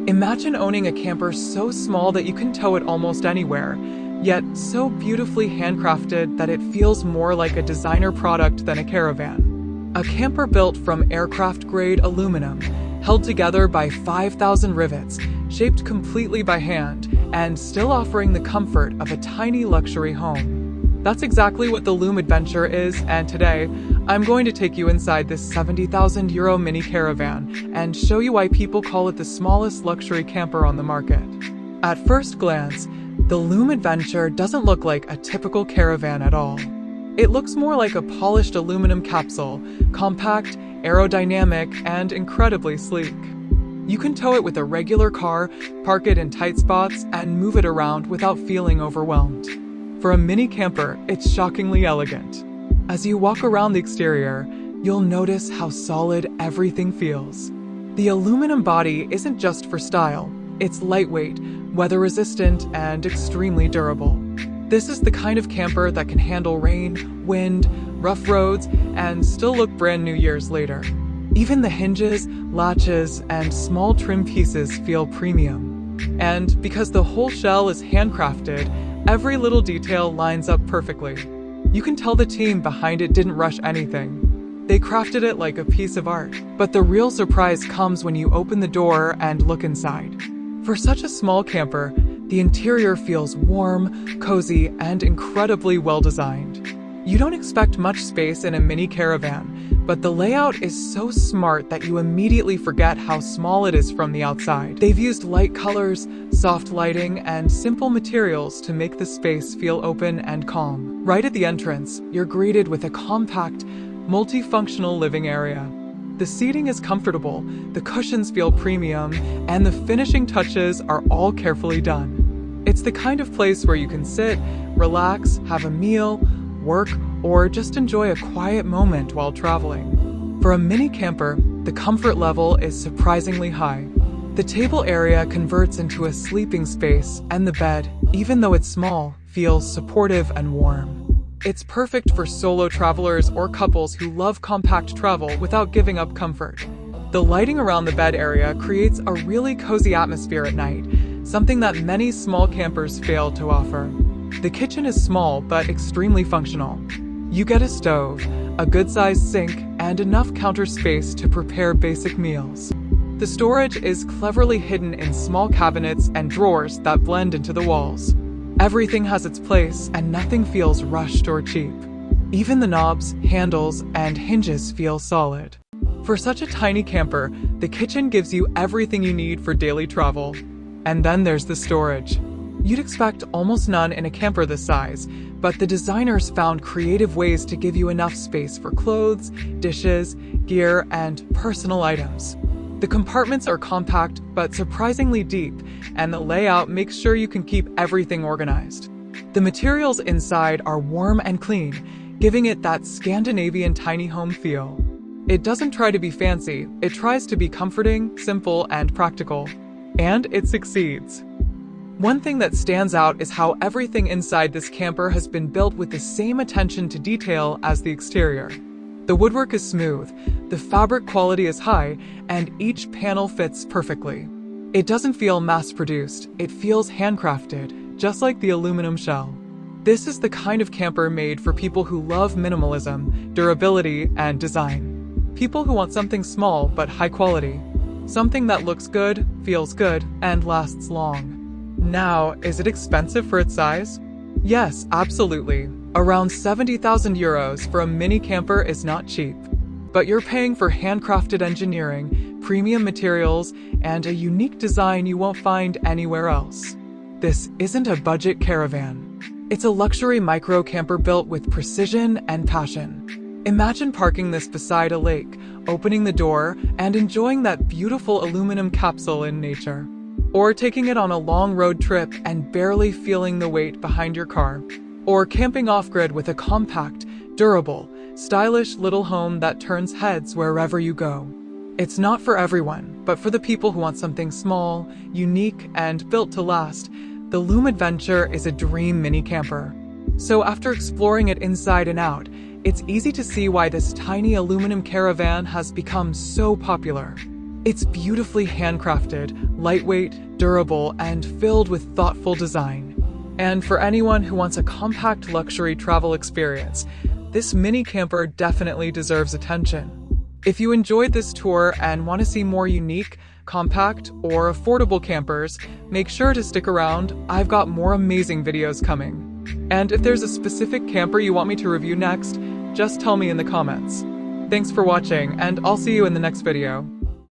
Imagine owning a camper so small that you can tow it almost anywhere, yet so beautifully handcrafted that it feels more like a designer product than a caravan. A camper built from aircraft-grade aluminum, held together by 5,000 rivets, shaped completely by hand, and still offering the comfort of a tiny luxury home. That's exactly what the Lume adventure is, and today, I'm going to take you inside this €70,000 mini caravan and show you why people call it the smallest luxury camper on the market. At first glance, the Lume adventure doesn't look like a typical caravan at all. It looks more like a polished aluminum capsule, compact, aerodynamic, and incredibly sleek. You can tow it with a regular car, park it in tight spots, and move it around without feeling overwhelmed. For a mini camper, it's shockingly elegant. As you walk around the exterior, you'll notice how solid everything feels. The aluminum body isn't just for style, it's lightweight, weather-resistant, and extremely durable. This is the kind of camper that can handle rain, wind, rough roads, and still look brand new years later. Even the hinges, latches, and small trim pieces feel premium. And because the whole shell is handcrafted, every little detail lines up perfectly. You can tell the team behind it didn't rush anything. They crafted it like a piece of art. But the real surprise comes when you open the door and look inside. For such a small camper, the interior feels warm, cozy, and incredibly well designed. You don't expect much space in a mini caravan, but the layout is so smart that you immediately forget how small it is from the outside. They've used light colors, soft lighting, and simple materials to make the space feel open and calm. Right at the entrance, you're greeted with a compact, multifunctional living area. The seating is comfortable, the cushions feel premium, and the finishing touches are all carefully done. It's the kind of place where you can sit, relax, have a meal, work, or just enjoy a quiet moment while traveling. For a mini camper, the comfort level is surprisingly high. The table area converts into a sleeping space, and the bed, even though it's small, feels supportive and warm. It's perfect for solo travelers or couples who love compact travel without giving up comfort. The lighting around the bed area creates a really cozy atmosphere at night, something that many small campers fail to offer. The kitchen is small but extremely functional. You get a stove, a good-sized sink, and enough counter space to prepare basic meals. The storage is cleverly hidden in small cabinets and drawers that blend into the walls. Everything has its place, and nothing feels rushed or cheap. Even the knobs, handles, and hinges feel solid. For such a tiny camper, the kitchen gives you everything you need for daily travel. And then there's the storage. You'd expect almost none in a camper this size, but the designers found creative ways to give you enough space for clothes, dishes, gear, and personal items. The compartments are compact but surprisingly deep, and the layout makes sure you can keep everything organized. The materials inside are warm and clean, giving it that Scandinavian tiny home feel. It doesn't try to be fancy, it tries to be comforting, simple, and practical. And it succeeds. One thing that stands out is how everything inside this camper has been built with the same attention to detail as the exterior. The woodwork is smooth, the fabric quality is high, and each panel fits perfectly. It doesn't feel mass-produced, it feels handcrafted, just like the aluminum shell. This is the kind of camper made for people who love minimalism, durability, and design. People who want something small but high quality. Something that looks good, feels good, and lasts long. Now, is it expensive for its size? Yes, absolutely. Around €70,000 for a mini camper is not cheap. But you're paying for handcrafted engineering, premium materials, and a unique design you won't find anywhere else. This isn't a budget caravan. It's a luxury micro camper built with precision and passion. Imagine parking this beside a lake, opening the door, and enjoying that beautiful aluminum capsule in nature. Or taking it on a long road trip and barely feeling the weight behind your car. Or camping off-grid with a compact, durable, stylish little home that turns heads wherever you go. It's not for everyone, but for the people who want something small, unique, and built to last, the Lume Adventure is a dream mini camper. So after exploring it inside and out, it's easy to see why this tiny aluminum caravan has become so popular. It's beautifully handcrafted, lightweight, durable, and filled with thoughtful design. And for anyone who wants a compact luxury travel experience, this mini camper definitely deserves attention. If you enjoyed this tour and want to see more unique, compact, or affordable campers, make sure to stick around. I've got more amazing videos coming. And if there's a specific camper you want me to review next, just tell me in the comments. Thanks for watching, and I'll see you in the next video.